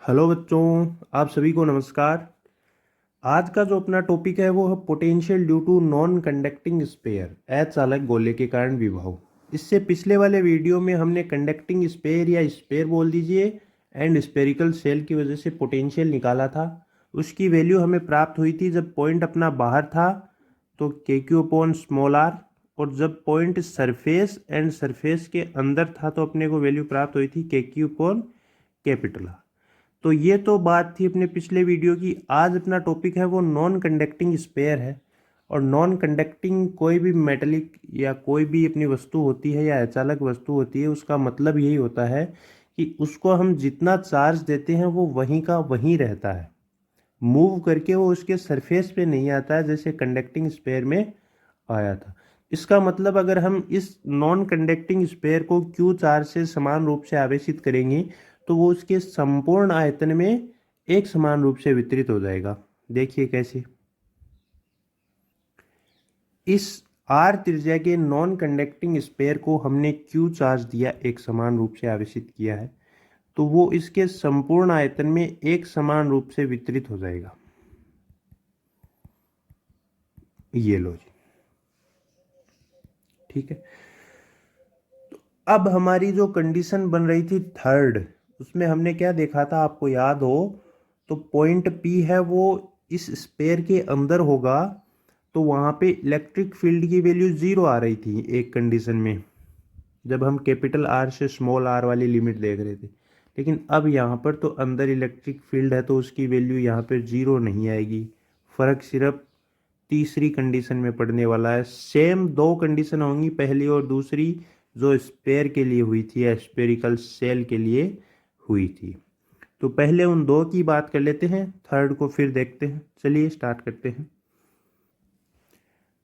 Hello बच्चों, आप सभी को नमस्कार। आज का जो अपना टॉपिक है वो है potential due to non conducting sphere अचालक गोले के कारण विभव। इससे पिछले वाले वीडियो में हमने कंडक्टिंग स्पेयर या स्पेयर बोल दीजिए एंड स्पेरिकल सेल की वजह से पोटेंशियल निकाला था। उसकी वैल्यू हमें प्राप्त हुई थी जब पॉइंट अपना बाहर था तो k q upon small r, और जब पॉइंट सरफेस एंड सरफेस के अंदर था तो अपने को वैल्यू प्राप्त हुई थी के क्यू अपॉन कैपिटल आर। तो ये तो बात थी अपने पिछले वीडियो की। आज अपना टॉपिक है वो नॉन कंडक्टिंग स्पेयर है। और नॉन कंडक्टिंग कोई भी मेटेलिक या कोई भी अपनी वस्तु होती है या अचालक वस्तु होती है, उसका मतलब यही होता है कि उसको हम जितना चार्ज देते हैं वो वहीं का वहीं रहता है, मूव करके वो उसके सरफेस पे नहीं आता है जैसे कंडक्टिंग स्पेयर में आया था। इसका मतलब अगर हम इस नॉन कंडक्टिंग स्पेयर को क्यू चार्ज से समान रूप से आवेशित करेंगे तो वो उसके संपूर्ण आयतन में एक समान रूप से वितरित हो जाएगा। देखिए कैसे। इस आर त्रिज्या के नॉन कंडक्टिंग स्पेयर को हमने क्यू चार्ज दिया, एक समान रूप से आवेशित किया है, तो वो इसके संपूर्ण आयतन में एक समान रूप से वितरित हो जाएगा। ये लो जी, ठीक है। अब हमारी जो कंडीशन बन रही थी थर्ड, उसमें हमने क्या देखा था, आपको याद हो तो पॉइंट पी है वो इस स्पेयर के अंदर होगा, तो वहाँ पे इलेक्ट्रिक फील्ड की वैल्यू जीरो आ रही थी एक कंडीशन में, जब हम कैपिटल आर से स्मॉल आर वाली लिमिट देख रहे थे। लेकिन अब यहाँ पर तो अंदर इलेक्ट्रिक फील्ड है तो उसकी वैल्यू यहाँ पर जीरो नहीं आएगी। फर्क सिर्फ तीसरी कंडीशन में पड़ने वाला है। सेम दो कंडीशन होंगी, पहली और दूसरी, जो स्पेयर के लिए हुई थी या स्पेरिकल सेल के लिए हुई थी। तो पहले उन दो की बात कर लेते हैं, थर्ड को फिर देखते हैं। चलिए स्टार्ट करते हैं।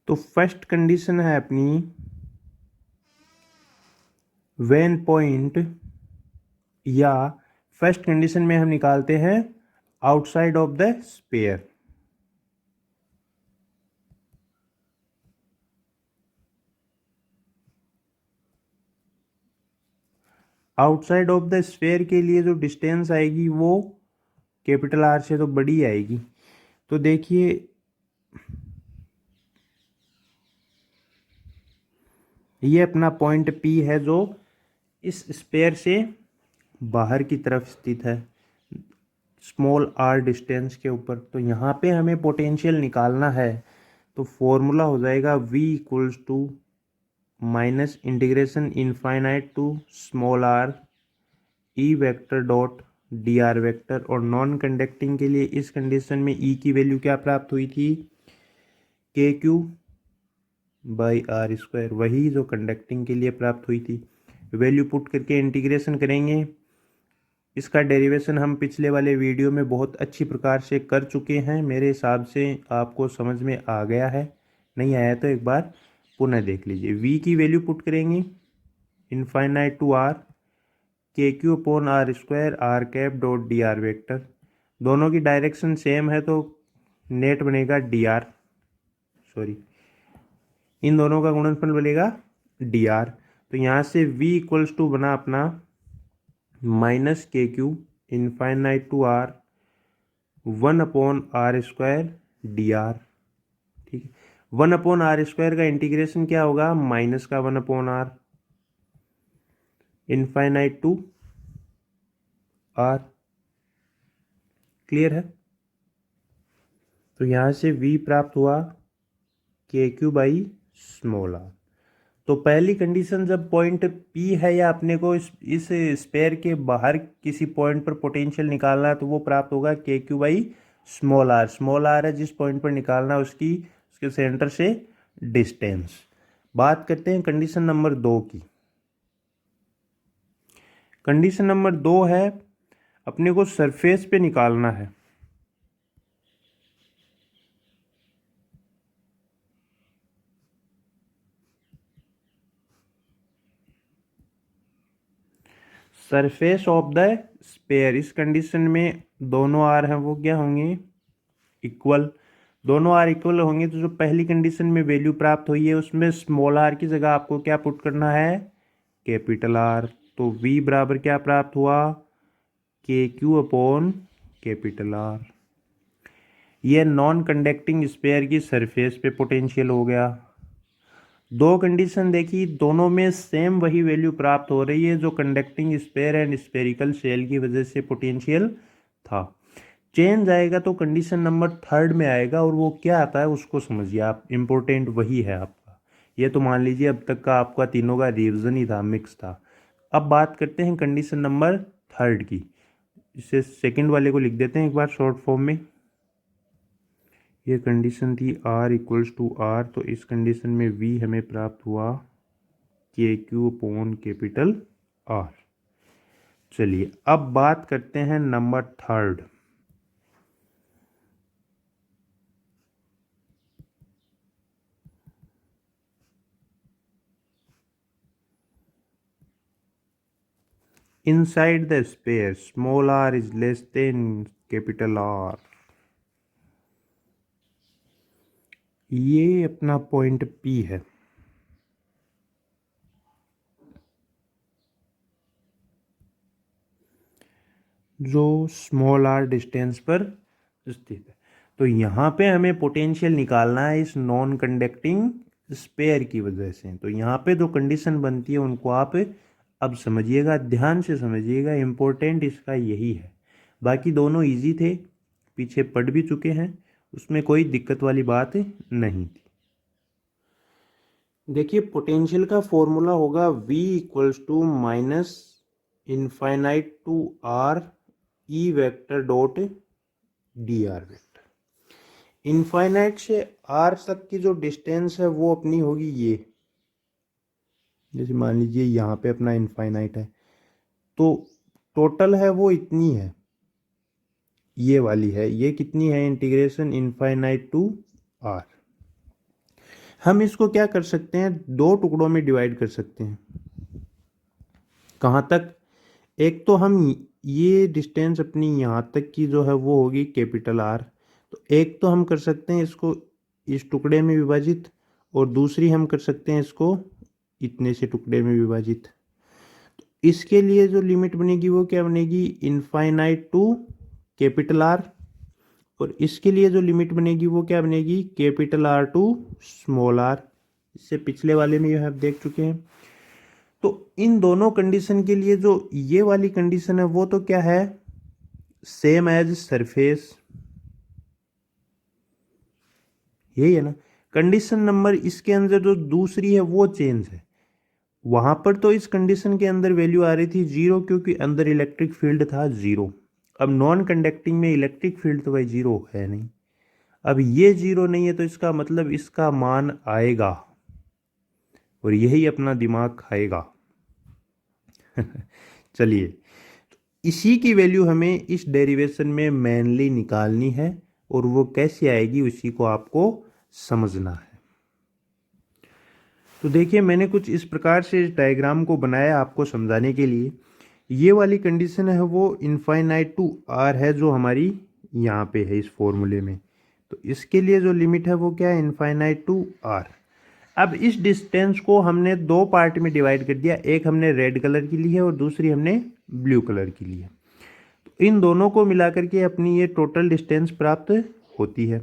तो फर्स्ट कंडीशन है अपनी, व्हेन पॉइंट, या फर्स्ट कंडीशन में हम निकालते हैं outside of the sphere. Outside of the sphere के लिए जो डिस्टेंस आएगी वो कैपिटल आर से तो बड़ी आएगी। तो देखिए, ये अपना पॉइंट पी है जो इस स्पेयर से बाहर की तरफ स्थित है, स्मॉल आर डिस्टेंस के ऊपर। तो यहाँ पे हमें पोटेंशियल निकालना है, तो फॉर्मूला हो जाएगा v equals to minus integration infinite to small r E vector dot D R vector. और नॉन कंडक्टिंग के लिए इस कंडीशन में ई की वैल्यू क्या प्राप्त हुई थी, के क्यू बाई आर स्क्वायर, वही जो कंडक्टिंग के लिए प्राप्त हुई थी। वैल्यू पुट करके इंटीग्रेशन करेंगे। इसका डेरिवेशन हम पिछले वाले वीडियो में बहुत अच्छी प्रकार से कर चुके हैं, मेरे हिसाब से आपको समझ में आ गया है। नहीं आया तो एक बार पुनः देख लीजिए। v की वैल्यू पुट करेंगे infinite to r k q upon r square r cap dot D R vector. दोनों की डायरेक्शन सेम है तो नेट बनेगा डी आर, सॉरी, इन दोनों का गुणनफल बनेगा डी आर। तो यहाँ से v इक्वल्स टू बना अपना minus k q infinite to r 1/r² d r. ठीक है, 1/r² का इंटीग्रेशन क्या होगा, माइनस का 1/r infinite to are. Clear है। तो यहाँ से v प्राप्त हुआ के क्यू बाई स्मॉल आर। तो पहली कंडीशन, जब पॉइंट P है या अपने को इस स्पेयर के बाहर किसी पॉइंट पर पोटेंशियल निकालना है, तो वो प्राप्त होगा k q by small r. Small r है जिस पॉइंट पर निकालना है उसके सेंटर से डिस्टेंस। बात करते हैं कंडीशन नंबर 2 की। कंडीशन नंबर 2 है, अपने को सरफेस पे निकालना है। सरफेस ऑफ द स्पेयर, इस कंडीशन में दोनों आर हैं वो क्या होंगे, इक्वल। दोनों आर इक्वल होंगे तो जो पहली कंडीशन में वैल्यू प्राप्त हुई है उसमें स्मॉल आर की जगह आपको क्या पुट करना है, कैपिटल आर। तो v बराबर क्या प्राप्त हुआ, के क्यू अपॉन कैपिटल आर। ये नॉन कंडक्टिंग स्फीयर की सरफेस पे पोटेंशियल हो गया। दो कंडीशन देखी, दोनों में सेम वही वैल्यू प्राप्त हो रही है जो conducting sphere and spherical shell की वजह से पोटेंशियल था। चेंज आएगा तो कंडीशन नंबर थर्ड में आएगा, और वो क्या आता है उसको समझिए आप, इम्पोर्टेंट वही है आपका। ये तो मान लीजिए अब तक का आपका तीनों का रिविजन ही था, मिक्स था। अब बात करते हैं कंडीशन नंबर थर्ड की। इसे सेकंड वाले को लिख देते हैं एक बार शॉर्ट फॉर्म में। ये कंडीशन थी R इक्वल्स टू R, तो इस कंडीशन में V हमें प्राप्त हुआ के क्यू अपॉन कैपिटल R। चलिए अब बात करते हैं number third. Inside the sphere, small r is less than capital R। ये अपना पॉइंट P है। जो स्मॉल r डिस्टेंस पर स्थित है। तो यहाँ पे हमें पोटेंशियल निकालना है इस नॉन कंडक्टिंग स्पेयर की वजह से। तो यहाँ पे जो कंडीशन बनती है उनको आप अब समझिएगा, ध्यान से समझिएगा, इम्पोर्टेंट इसका यही है। बाकी दोनों इजी थे, पीछे पढ़ भी चुके हैं, उसमें कोई दिक्कत वाली बात नहीं थी। देखिए पोटेंशियल का फॉर्मूला होगा V equals to minus infinite to R E vector dot D R vector. Infinite से R तक की जो डिस्टेंस है वो अपनी होगी ये, जैसे मान लीजिए यहाँ पे अपना इनफाइनाइट है, तो टोटल है वो इतनी है, ये वाली है। ये कितनी है, इंटीग्रेशन इनफाइनाइट टू R। हम इसको क्या कर सकते हैं, दो टुकड़ों में डिवाइड कर सकते हैं। कहाँ तक, एक तो हम ये डिस्टेंस अपनी यहाँ तक की जो है वो होगी कैपिटल R। तो एक तो हम कर सकते हैं इसको इस टुकड़े में विभाजित, और दूसरी हम कर सकते हैं इसको इतने से टुकड़े में विभाजित। तो इसके लिए जो लिमिट बनेगी वो क्या बनेगी, इनफाइनाइट टू कैपिटल R, और इसके लिए जो लिमिट बनेगी वो क्या बनेगी, capital R to small r। इससे पिछले वाले में यह आप देख चुके हैं। तो इन दोनों कंडीशन के लिए जो ये वाली कंडीशन है वो तो क्या है, सेम एज सरफेस, यही है ना। कंडीशन नंबर इसके अंदर जो दूसरी है वो चेंज है। वहां पर तो इस कंडीशन के अंदर वैल्यू आ रही थी 0, क्योंकि अंदर इलेक्ट्रिक फील्ड था 0। अब नॉन कंडक्टिंग में इलेक्ट्रिक फील्ड तो भाई 0 है नहीं। अब ये 0 नहीं है तो इसका मतलब इसका मान आएगा, और यही अपना दिमाग खाएगा। चलिए, तो इसी की वैल्यू हमें इस डेरिवेशन में मेनली निकालनी है, और वो कैसे आएगी उसी को आपको समझना है। तो देखिए मैंने कुछ इस प्रकार से इस डायग्राम को बनाया आपको समझाने के लिए। ये वाली कंडीशन है वो इनफाइनाइट टू R है, जो हमारी यहाँ पे है इस फॉर्मूले में। तो इसके लिए जो लिमिट है वो क्या है, इनफाइनाइट टू R। अब इस डिस्टेंस को हमने दो पार्ट में डिवाइड कर दिया, एक हमने रेड कलर की ली है और दूसरी हमने ब्लू कलर की ली है। तो इन दोनों को मिलाकर के अपनी ये टोटल डिस्टेंस प्राप्त होती है।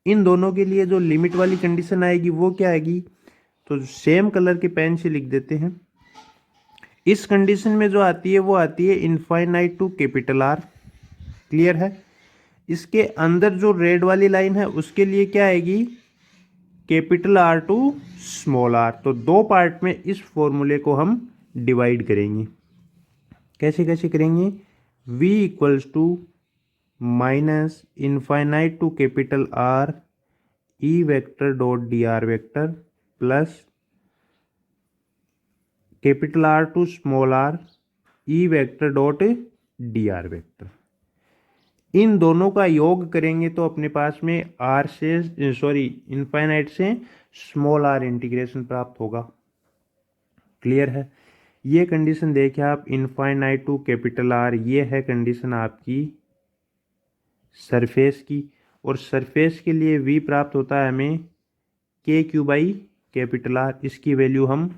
इन दोनों के लिए जो लिमिट वाली कंडीशन आएगी वो क्या आएगी, तो सेम कलर के पेन से लिख देते हैं। इस कंडीशन में जो आती है वो आती है infinite to capital R। Clear है। इसके अंदर जो रेड वाली लाइन है उसके लिए क्या आएगी, capital R to small r। तो दो पार्ट में इस फॉर्मूले को हम डिवाइड करेंगे। कैसे कैसे करेंगे, V equals to minus infinite to capital R E vector dot D R vector plus capital R to small r E vector dot D R vector. इन दोनों का योग करेंगे तो अपने पास में R से इनफाइनाइट से स्मॉल r इंटीग्रेशन प्राप्त होगा। क्लियर है। ये कंडीशन देखिए आप, इनफाइनाइट टू कैपिटल R, ये है कंडीशन आपकी सरफेस की, और सरफेस के लिए V प्राप्त होता है हमें k q by capital R। इसकी वैल्यू हम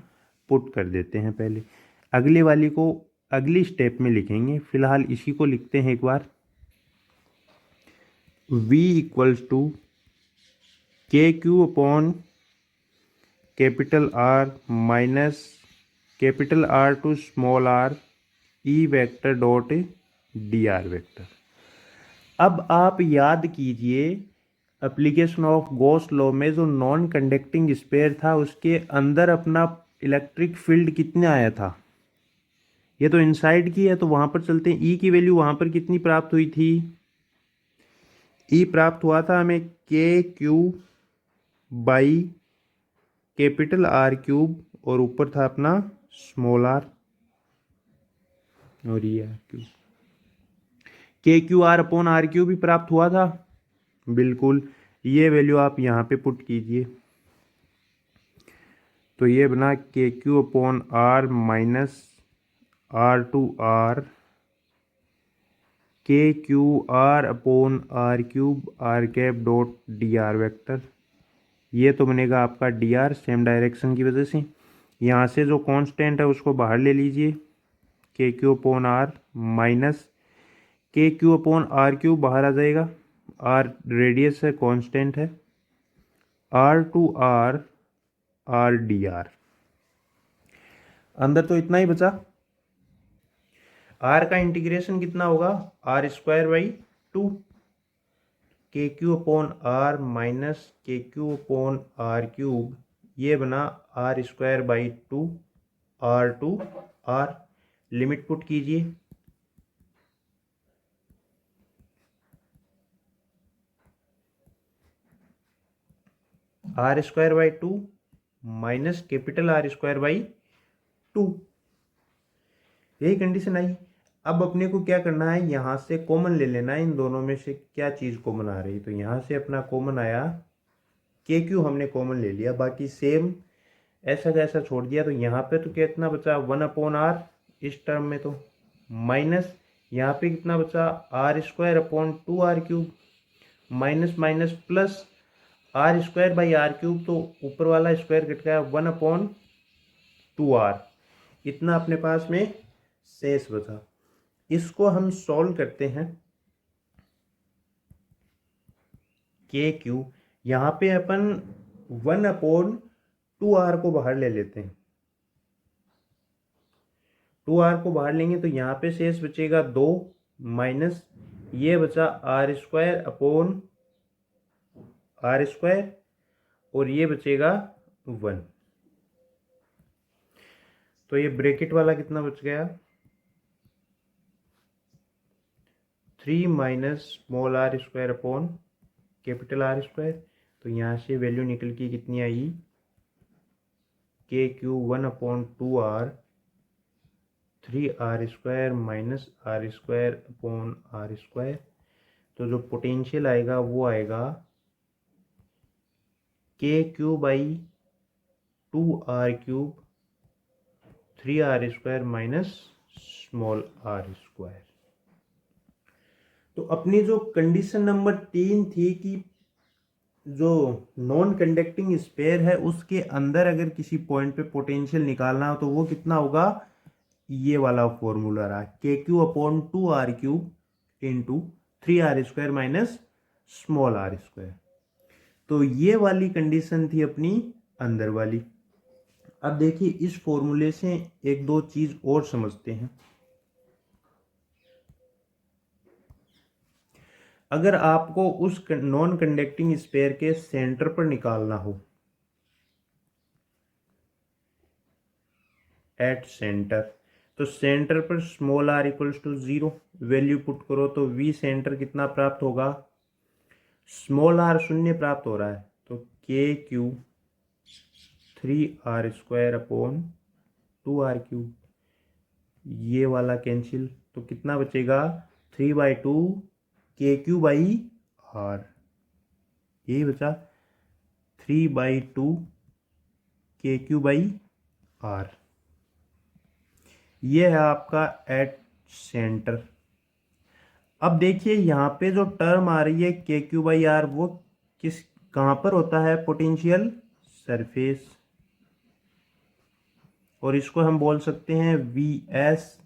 पुट कर देते हैं पहले। अगले वाली को अगली स्टेप में लिखेंगे, फिलहाल इसी को लिखते हैं एक बार। V equals to k q upon capital R minus capital R to small r E vector dot D R vector. अब आप याद कीजिए एप्लीकेशन ऑफ गॉस लॉ में जो नॉन कंडक्टिंग स्फीयर था उसके अंदर अपना इलेक्ट्रिक फील्ड कितना आया था। ये तो इनसाइड की है तो वहां पर चलते हैं। ई की वैल्यू वहां पर कितनी प्राप्त हुई थी, ई प्राप्त हुआ था हमें k q by capital r cube और ऊपर था अपना स्मॉल आर और ये r cube. K q r upon r cube भी प्राप्त हुआ था, बिल्कुल। ये वैल्यू आप यहाँ पे पुट कीजिए तो ये बना k q upon r minus r to r k q r upon r cube r cap dot D R vector. ये तो बनेगा आपका डी आर सेम डायरेक्शन की वजह से। यहाँ से जो कांस्टेंट है उसको बाहर ले लीजिए, k q upon r minus k q upon r cube बाहर आ जाएगा, आर रेडियस है कांस्टेंट है, r to r r d r. अंदर तो इतना ही बचा। आर का इंटीग्रेशन कितना होगा, r square by two k q upon r minus k q upon r cube. ये बना r square by two r. Limit put कीजिए, r square by two minus capital are square by two. यही condition आई। अब अपने को क्या करना है, यहाँ से कॉमन ले लेना है, इन दोनों में से क्या चीज़ कॉमन आ रही। तो यहाँ से अपना कॉमन आया के क्यू, हमने कॉमन ले लिया, बाकी सेम ऐसा का ऐसा छोड़ दिया। तो यहाँ पे तो कितना बचा, वन अपॉन आर इस टर्म में, तो माइनस यहाँ पे कितना बचा, r square upon two r cube, minus minus plus r square by r cube, तो ऊपर वाला स्क्वायर कट गया, वन अपॉन टू आर। इतना अपने पास में शेष बचा। इसको हम सॉल्व करते हैं। के क्यू यहाँ पे अपन वन अपॉन टू आर को बाहर ले लेते हैं, टू आर को बाहर लेंगे तो यहाँ पे शेष बचेगा दो, माइनस ये बचा r square upon r square और ये बचेगा वन। तो ये ब्रैकेट वाला कितना बच गया, three minus small r square upon capital are square. तो यहाँ से वैल्यू निकल के कितनी आई, k q one upon two r three r square minus r square upon r square. तो जो पोटेंशियल आएगा वो आएगा k q by two r cube three r square minus small r square. तो अपनी जो कंडीशन नंबर 3 थी कि जो नॉन कंडक्टिंग स्फीयर है उसके अंदर अगर किसी पॉइंट पे पोटेंशियल निकालना हो तो वो कितना होगा, ये वाला फॉर्मूला रहा, k q upon two r cube into three r square minus small r square. तो ये वाली कंडीशन थी अपनी अंदर वाली। अब देखिए इस फॉर्मूले से एक दो चीज और समझते हैं। अगर आपको उस नॉन कंडक्टिंग स्फीयर के सेंटर पर निकालना हो, एट सेंटर, तो सेंटर पर small r equals to zero, value put करो तो वी सेंटर कितना प्राप्त होगा, स्मॉल आर शून्य प्राप्त हो रहा है, तो k q three r square upon two r cube, ये वाला कैंसिल, तो कितना बचेगा, three by two k q by r, यही बचा three by two k q by r. ये है आपका एट सेंटर। अब देखिए यहाँ पे जो टर्म आ रही है के क्यू बाई आर, वो किस कहाँ पर होता है, पोटेंशियल सरफेस, और इसको हम बोल सकते हैं वी एस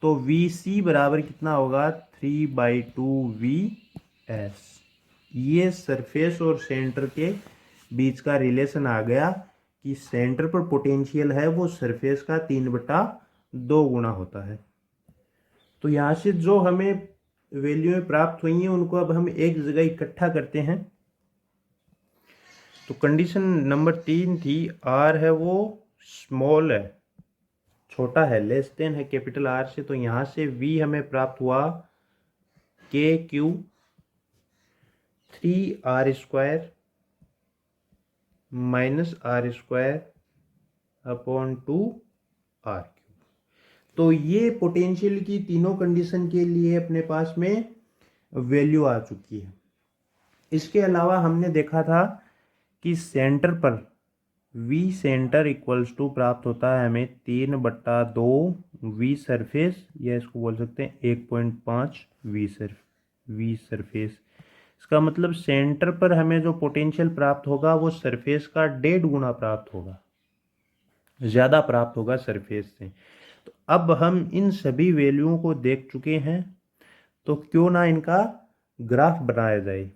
तो वी सी बराबर कितना होगा 3/2 VS। ये सरफेस और सेंटर के बीच का रिलेशन आ गया कि सेंटर पर पोटेंशियल है वो सरफेस का 3/2 गुना होता है। तो यहाँ से जो हमें वैल्यूएं प्राप्त हुई हैं उनको अब हम एक जगह इकट्ठा करते हैं। तो कंडीशन नंबर 3 थी, आर है वो स्मॉल है, छोटा है, लेस देन है कैपिटल आर से। तो यहाँ से वी हमें प्राप्त हुआ KQ 3R² minus R² upon 2R। तो ये पोटेंशियल की तीनों कंडीशन के लिए अपने पास में वैल्यू आ चुकी है। इसके अलावा हमने देखा था कि सेंटर पर V सेंटर इक्वल्स टू प्राप्त होता है हमें 3/2 V सरफेस, या इसको बोल सकते हैं 1.5 V सरफेस। इसका मतलब सेंटर पर हमें जो पोटेंशियल प्राप्त होगा वो सरफेस का 1.5 गुना प्राप्त होगा, ज़्यादा प्राप्त होगा सरफेस से। तो अब हम इन सभी वैल्यूओं को देख चुके हैं, तो क्यों ना इनका ग्राफ बनाया जाए।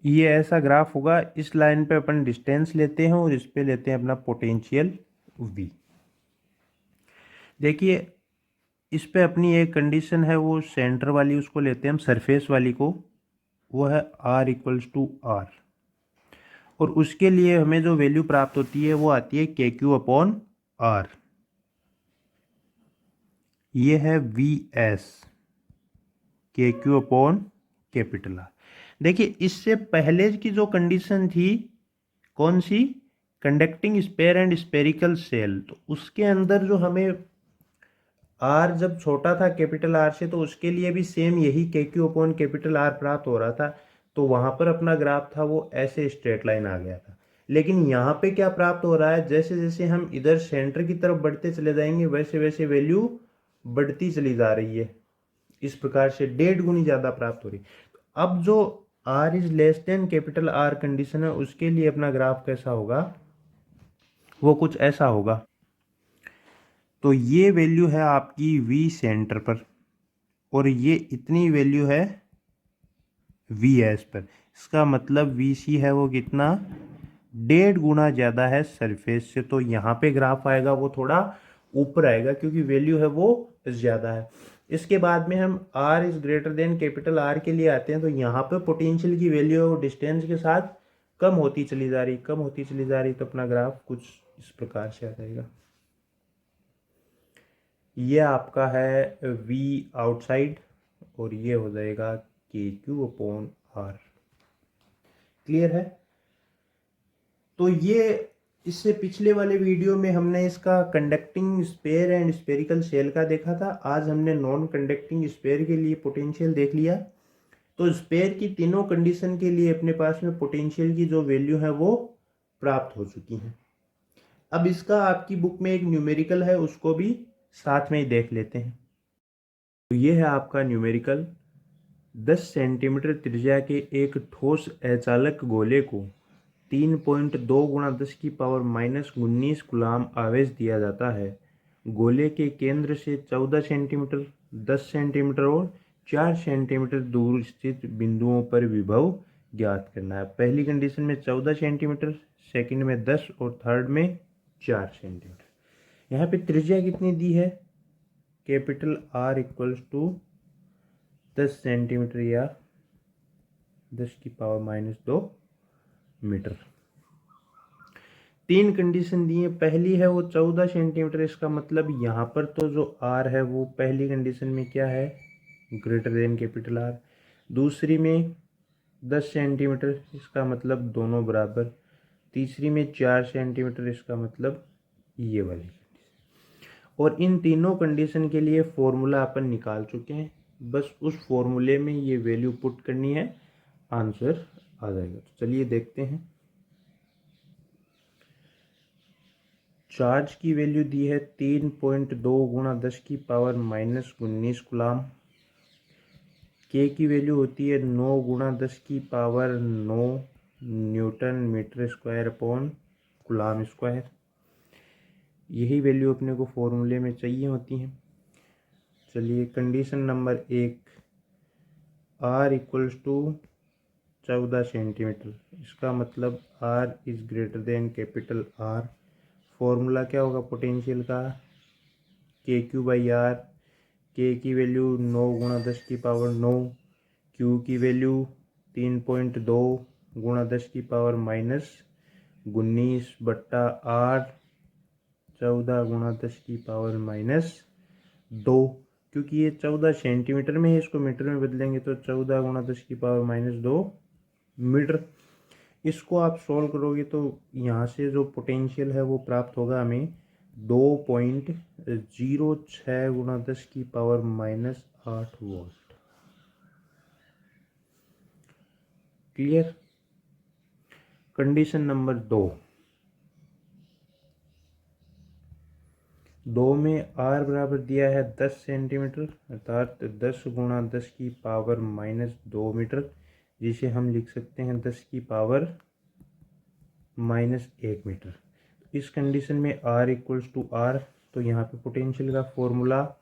ये ऐसा ग्राफ होगा, इस लाइन पे अपन डिस्टेंस लेते हैं और इस पे लेते हैं अपना पोटेंशियल V। देखिए इस पे अपनी एक कंडीशन है वो सेंटर वाली, उसको लेते हैं हम सरफेस वाली को, वो है R=R। और उसके लिए हमें जो वैल्यू प्राप्त होती है वो आती है KQ/R। ये है VS KQ/R। देखिए इससे पहले की जो कंडीशन थी, कौन सी, conducting sphere and spherical shell, तो उसके अंदर जो हमें आर जब छोटा था कैपिटल आर से, तो उसके लिए भी सेम यही KQ/R प्राप्त हो रहा था। तो वहां पर अपना ग्राफ था वो ऐसे स्ट्रेट लाइन आ गया था। लेकिन यहाँ पे क्या प्राप्त हो रहा है, जैसे जैसे हम इधर सेंटर की तरफ बढ़ते चले जाएंगे वैसे वैसे वैल्यू बढ़ती चली जा रही है। इस प्रकार से 1.5 गुनी ज़्यादा प्राप्त हो रही। तो अब जो R is less than capital R condition है, उसके लिए अपना ग्राफ कैसा होगा, वो कुछ ऐसा होगा। तो ये वैल्यू है आपकी V सेंटर पर, और ये इतनी वैल्यू है VS पर। इसका मतलब VC है वो कितना, 1.5 गुना ज़्यादा है सरफेस से। तो यहाँ पे ग्राफ आएगा वो थोड़ा ऊपर आएगा क्योंकि वैल्यू है वो ज़्यादा है। इसके बाद में हम R is greater than capital R के लिए आते हैं। तो यहाँ पे पोटेंशियल की वैल्यू डिस्टेंस के साथ कम होती चली जा रही, कम होती चली जा रही। तो अपना ग्राफ कुछ इस प्रकार से आ जाएगा। ये आपका है V आउटसाइड और ये हो जाएगा KQ/R। क्लियर है। तो ये इससे पिछले वाले वीडियो में हमने इसका conducting sphere and spherical shell का देखा था। आज हमने नॉन कंडक्टिंग स्पेयर के लिए पोटेंशियल देख लिया। तो स्पेयर की तीनों कंडीशन के लिए अपने पास में पोटेंशियल की जो वैल्यू है वो प्राप्त हो चुकी है। अब इसका आपकी बुक में एक न्यूमेरिकल है, उसको भी साथ में ही देख लेते हैं। तो ये है आपका न्यूमेरिकल। 10 सेंटीमीटर त्रिज्या के एक ठोस अचालक गोले को 3.2 गुणा 10⁻⁻19 कूलाम आवेश दिया जाता है। गोले के केंद्र से 14 सेंटीमीटर, 10 सेंटीमीटर और 4 सेंटीमीटर दूर स्थित बिंदुओं पर विभव ज्ञात करना है। पहली कंडीशन में 14 सेंटीमीटर, सेकंड में 10 और थर्ड में 4 सेंटीमीटर। यहाँ पे त्रिज्या कितनी दी है, कैपिटल R = 10 सेंटीमीटर या 10⁻⁻2 मीटर। 3 कंडीशन दी है। पहली है वो 14 सेंटीमीटर, इसका मतलब यहाँ पर तो जो R है वो पहली कंडीशन में क्या है, ग्रेटर देन कैपिटल R। दूसरी में 10 सेंटीमीटर, इसका मतलब दोनों बराबर। तीसरी में 4 सेंटीमीटर, इसका मतलब ये वाली कंडीशन। और इन तीनों कंडीशन के लिए फॉर्मूला अपन निकाल चुके हैं, बस उस फॉर्मूले में ये वैल्यू पुट करनी है, आंसर आ जाएगा। तो चलिए देखते हैं। चार्ज की वैल्यू दी है 3.2 गुणा 10⁻⁻19 कूलाम। के की वैल्यू होती है 9 गुणा 10⁻9 newton metre square upon coulomb square. यही वैल्यू अपने को फॉर्मूले में चाहिए होती हैं। चलिए condition number 1, r equals to 14 centimetre, इसका मतलब r is greater than capital R। Formula क्या होगा पोटेंशियल का, के क्यू बाई आर। के की वैल्यू 9 गुणा 10 की पावर 9, क्यू की वैल्यू 3.2 गुणा 10 की पावर माइनस 19 बट्टा 8, 14 गुणा 10 की पावर माइनस 2। क्योंकि ये 14 सेंटीमीटर में है, इसको मीटर में बदलेंगे तो 14 गुणा 10 की पावर माइनस 2 मीटर। इसको आप सॉल्व करोगे तो यहाँ से जो पोटेंशियल है वो प्राप्त होगा हमें 2.06 गुणा 10 की power minus 8 volt. Clear. Condition number 2 में r बराबर दिया है 10 सेंटीमीटर, अर्थात 10 गुणा 10 की पावर माइनस 2 मीटर, जिसे हम लिख सकते हैं 10 की पावर माइनस 1 मीटर। इस कंडीशन में r इक्वल्स टू r, तो यहाँ पे पोटेंशियल का formula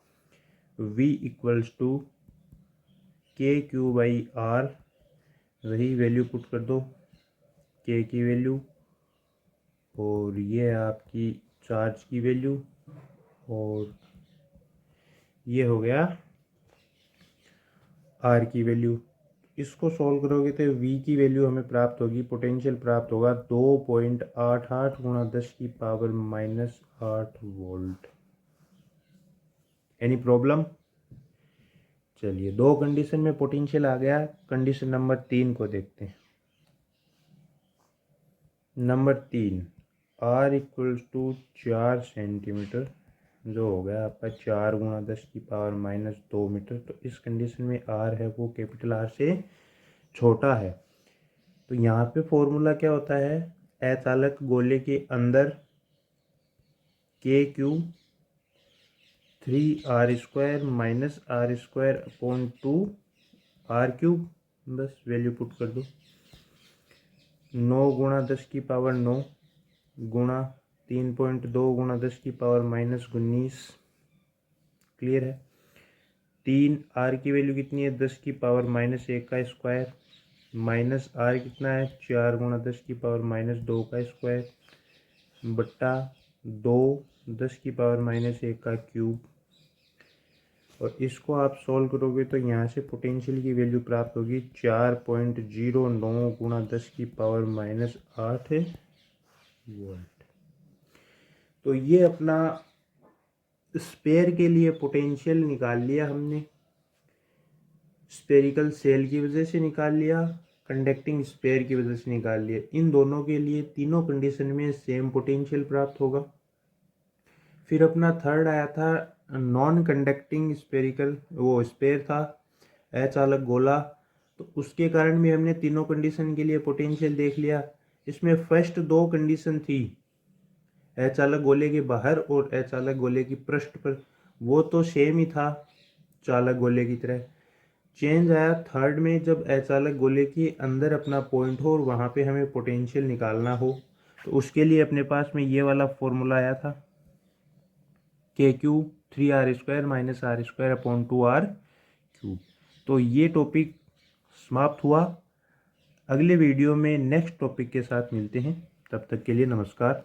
v equals to k q by are, वही वैल्यू पुट कर दो के की वैल्यू, और ये आपकी चार्ज की वैल्यू, और ये हो गया आर की वैल्यू। इसको सॉल्व करोगे तो v की वैल्यू हमें प्राप्त होगी, पोटेंशियल प्राप्त होगा 2.88 गुणा 10 की power minus 8 volt. Any problem. चलिए 2 कंडीशन में पोटेंशियल आ गया, कंडीशन नंबर 3 को देखते हैं। Number 3, r equals to 4 centimetre, जो हो गया आपका 4 गुणा 10 की पावर माइनस 2 मीटर। तो इस कंडीशन में r है वो कैपिटल R से छोटा है। तो यहाँ पे फॉर्मूला क्या होता है, अचालक गोले के अंदर के Q 3r² minus r² upon 2 r³, बस वैल्यू पुट कर दो। 9 गुणा 10 की पावर 9 गुणा 3.2 गुणा 10 की पावर माइनस 19। क्लियर है। 3 r की वैल्यू कितनी है, 10 की पावर माइनस 1 का स्क्वायर, माइनस r कितना है 4 गुणा 10 की पावर माइनस 2 का स्क्वायर, बट्टा 2 10 की पावर माइनस 1 का क्यूब। और इसको आप सॉल्व करोगे तो यहाँ से पोटेंशियल की वैल्यू प्राप्त होगी 4.09 गुणा 10 की पावर माइनस 8 वोल्ट। तो ये अपना स्पेयर के लिए पोटेंशियल निकाल लिया हमने, स्पेरिकल सेल की वजह से निकाल लिया, कंडक्टिंग स्पेयर की वजह से निकाल लिया। इन दोनों के लिए तीनों कंडीशन में सेम पोटेंशियल प्राप्त होगा। फिर अपना थर्ड आया था नॉन कंडक्टिंग स्पेरिकल, वो स्पेयर था अचालक गोला, तो उसके कारण भी हमने तीनों कंडीशन के लिए पोटेंशियल देख लिया। इसमें फर्स्ट 2 कंडीशन थी अचालक गोले के बाहर और अचालक गोले की पृष्ठ पर, वो तो सेम ही था चालक गोले की तरह। चेंज आया थर्ड में, जब अचालक गोले के अंदर अपना पॉइंट हो और वहाँ पे हमें पोटेंशियल निकालना हो, तो उसके लिए अपने पास में ये वाला फॉर्मूला आया था के Q 3r² minus r² upon 2r³। तो ये टॉपिक समाप्त हुआ। अगले वीडियो में नेक्स्ट टॉपिक के साथ मिलते हैं, तब तक के लिए नमस्कार।